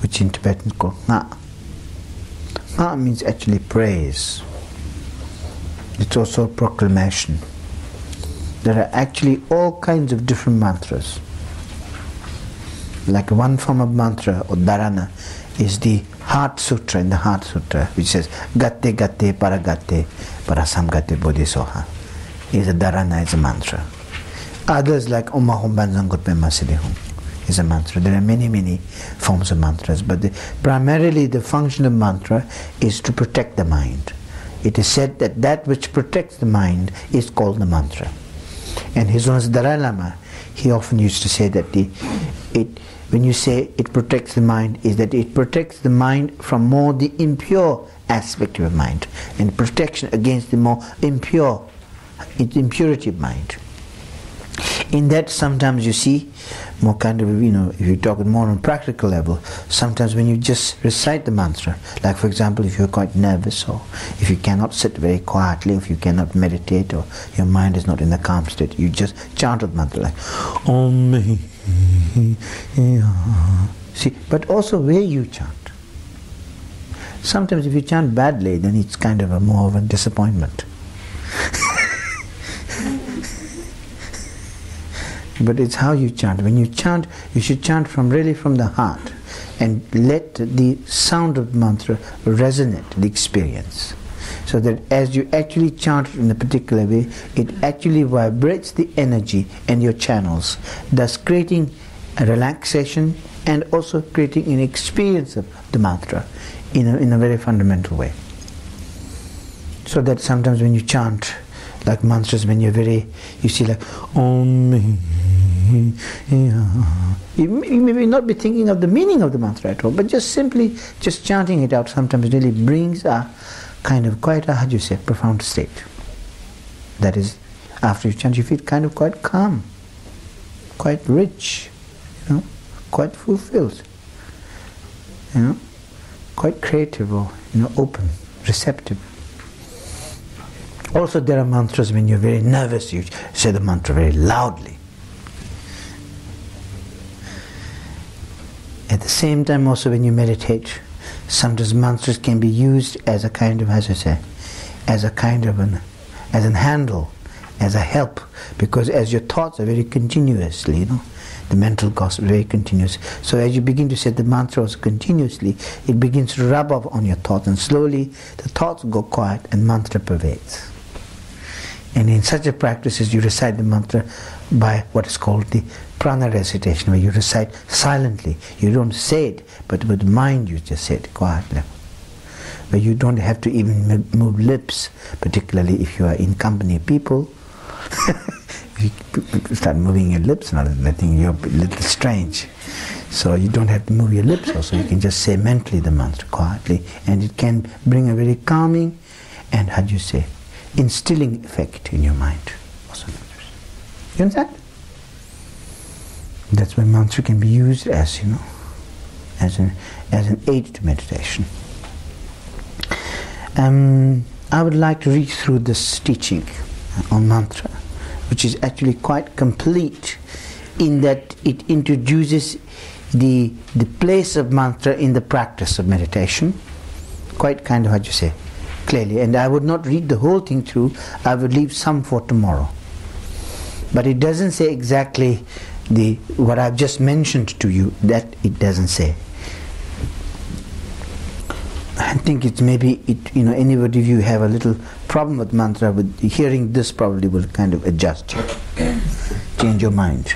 which in Tibetan is called nga. Nga means actually praise. It's also a proclamation. There are actually all kinds of different mantras. Like one form of mantra or dharana is the Heart Sutra, in the Heart Sutra, which says Gatte Gatte Paragatte Parasamgatte Bodhisoha. Is a dharana, is a mantra. Others like Om Ahom Banzang Gotpe Masidehum is a mantra. There are many, many forms of mantras, but primarily the function of mantra is to protect the mind. It is said that that which protects the mind is called the mantra. And His Holiness Dalai Lama, he often used to say that when you say it protects the mind, is that it protects the mind from more the impure aspect of the mind, and protection against the more impurity of mind. In that, sometimes you see more kind of, if you talk more on a practical level, sometimes when you just recite the mantra, like for example, if you're quite nervous, or if you cannot sit very quietly, if you cannot meditate, or your mind is not in a calm state, you just chant the mantra like Om. See, but also where you chant. Sometimes if you chant badly, then it's kind of more of a disappointment. But it's how you chant. When you chant, you should chant really from the heart, and let the sound of the mantra resonate the experience. So that as you actually chant in a particular way, it actually vibrates the energy and your channels, thus creating a relaxation and also creating an experience of the mantra in a very fundamental way. So that sometimes when you chant like mantras, when you see like Om, you may not be thinking of the meaning of the mantra at all, but just simply chanting it out sometimes really brings a kind of quite a, profound state. That is, after you chant, you feel kind of quite calm, quite rich, quite fulfilled, quite creative, or open, receptive. Also, there are mantras when you're very nervous, you say the mantra very loudly. At the same time, also when you meditate, sometimes mantras can be used as a kind of, as a handle, as a help, because as your thoughts are very continuously, the mental cost is very continuous. So as you begin to say the mantras continuously, it begins to rub off on your thoughts, and slowly the thoughts go quiet and mantra pervades. And in such a practice, as you recite the mantra by what is called the prana recitation, where you recite silently. You don't say it, but with mind you just say it quietly. Where you don't have to even move lips, particularly if you are in company of people. If you start moving your lips, I think you're a little strange. So you don't have to move your lips also. You can just say mentally the mantra quietly, and it can bring a very calming and, instilling effect in your mind. You understand? That's why mantra can be used as, as an aid to meditation. I would like to read through this teaching on mantra, which is actually quite complete in that it introduces the place of mantra in the practice of meditation, quite kind of, clearly. And I would not read the whole thing through, I would leave some for tomorrow. But it doesn't say exactly what I've just mentioned to you, that it doesn't say. I think it's maybe, anybody of you have a little problem with mantra, with hearing this probably will kind of adjust you, change your mind.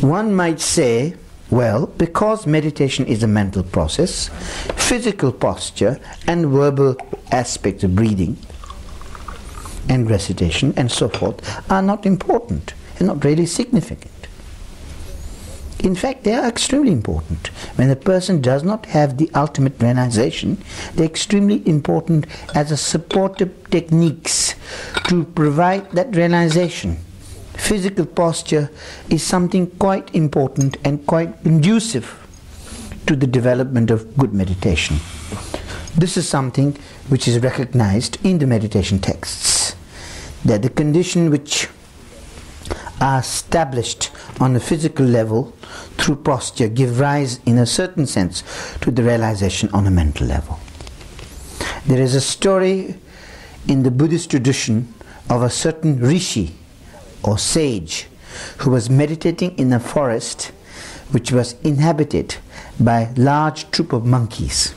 One might say, well, because meditation is a mental process, physical posture and verbal aspects of breathing and recitation and so forth are not important and not really significant. In fact, they are extremely important. When a person does not have the ultimate realization, they are extremely important as a supportive techniques to provide that realization. Physical posture is something quite important and quite conducive to the development of good meditation. This is something which is recognized in the meditation texts, that the condition which are established on a physical level through posture give rise in a certain sense to the realization on a mental level. There is a story in the Buddhist tradition of a certain rishi or sage who was meditating in a forest which was inhabited by a large troop of monkeys.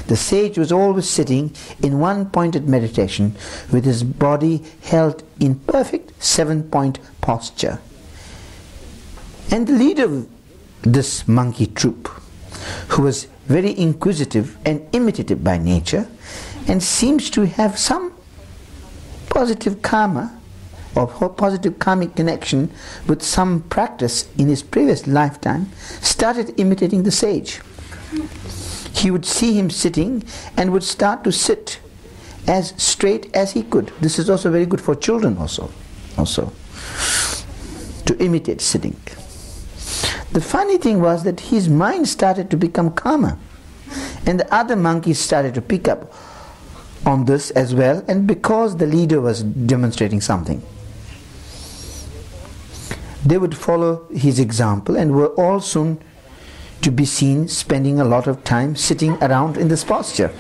The sage was always sitting in one-pointed meditation with his body held in perfect 7-point posture. And the leader of this monkey troop, who was very inquisitive and imitative by nature and seems to have some positive karma or positive karmic connection with some practice in his previous lifetime, started imitating the sage. He would see him sitting and would start to sit as straight as he could. This is also very good for children also to imitate sitting. The funny thing was that his mind started to become calmer, and the other monkeys started to pick up on this as well, and because the leader was demonstrating something, they would follow his example and were all soon to be seen spending a lot of time sitting around in this posture.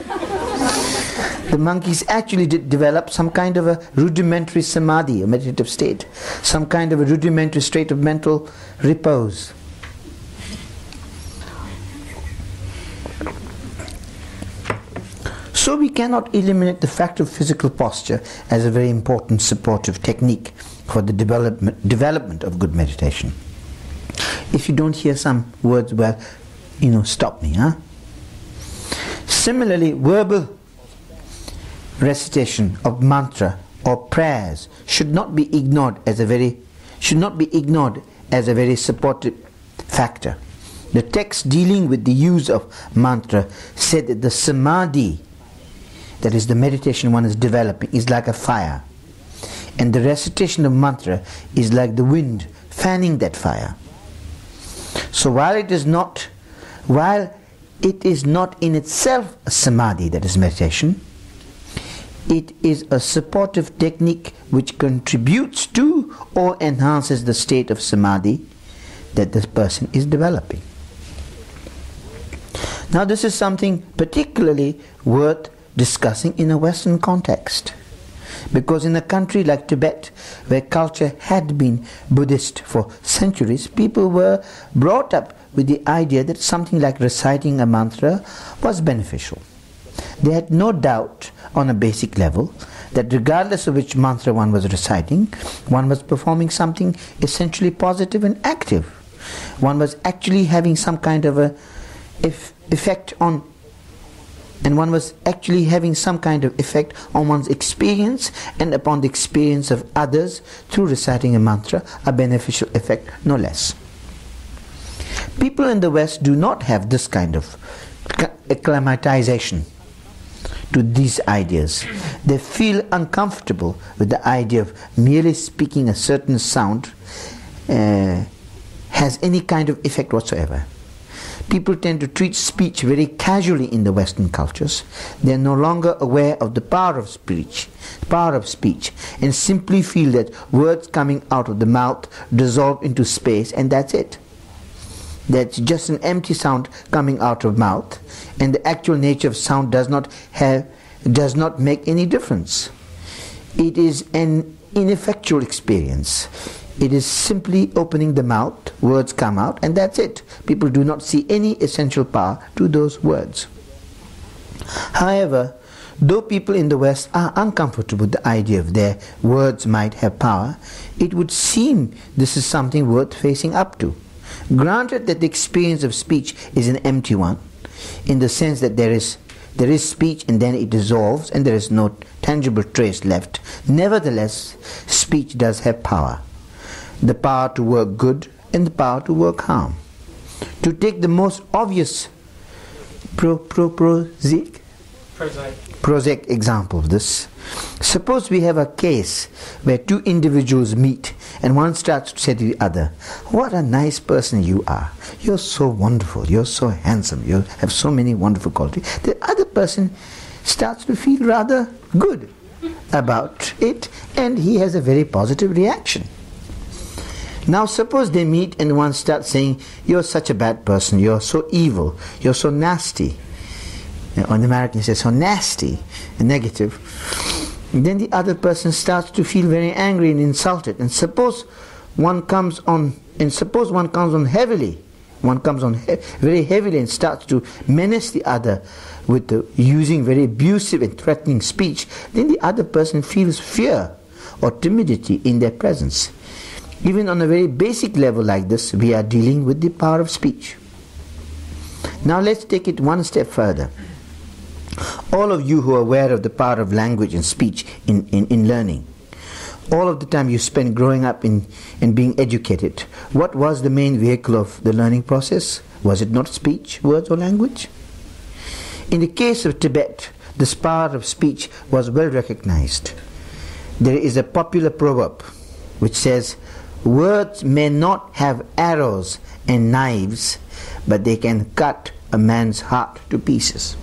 The monkeys actually did develop some kind of a rudimentary samadhi, a meditative state, some kind of a rudimentary state of mental repose. So we cannot eliminate the fact of physical posture as a very important supportive technique for the development of good meditation. If you don't hear some words well, stop me, huh? Similarly, verbal recitation of mantra or prayers should not be ignored as a very supportive factor. The text dealing with the use of mantra said that the samadhi, that is the meditation one is developing, is like a fire, and the recitation of mantra is like the wind fanning that fire. So while it is not in itself a samadhi, that is meditation, it is a supportive technique which contributes to or enhances the state of samadhi that this person is developing. Now this is something particularly worth discussing in a Western context, because in a country like Tibet, where culture had been Buddhist for centuries, people were brought up with the idea that something like reciting a mantra was beneficial. They had no doubt on a basic level that regardless of which mantra one was reciting, one was performing something essentially positive and active. One was actually having some kind of a effect on one's experience and upon the experience of others through reciting a mantra, a beneficial effect, no less. People in the West do not have this kind of acclimatization to these ideas. They feel uncomfortable with the idea of merely speaking a certain sound has any kind of effect whatsoever. People tend to treat speech very casually in the Western cultures. They are no longer aware of the power of speech, and simply feel that words coming out of the mouth dissolve into space, and that's it. That's just an empty sound coming out of mouth, and the actual nature of sound does not make any difference. It is an ineffectual experience. It is simply opening the mouth, words come out, and that's it. People do not see any essential power to those words. However, though people in the West are uncomfortable with the idea of their words might have power, it would seem this is something worth facing up to. Granted that the experience of speech is an empty one, in the sense that there is speech and then it dissolves and there is no tangible trace left, nevertheless, speech does have power. The power to work good and the power to work harm. To take the most obvious prosaic example of this, suppose we have a case where two individuals meet and one starts to say to the other, "What a nice person you are. You're so wonderful, you're so handsome, you have so many wonderful qualities." The other person starts to feel rather good about it and he has a very positive reaction. Now suppose they meet and one starts saying, "You're such a bad person, you're so evil, you're so nasty." On the American says, "so nasty," and negative. And then the other person starts to feel very angry and insulted. And suppose one comes on heavily, very heavily and starts to menace the other with using very abusive and threatening speech, then the other person feels fear or timidity in their presence. Even on a very basic level like this, we are dealing with the power of speech. Now let's take it one step further. All of you who are aware of the power of language and speech in learning, all of the time you spend growing up and being educated, what was the main vehicle of the learning process? Was it not speech, words or language? In the case of Tibet, this power of speech was well recognized. There is a popular proverb which says, "Words may not have arrows and knives, but they can cut a man's heart to pieces."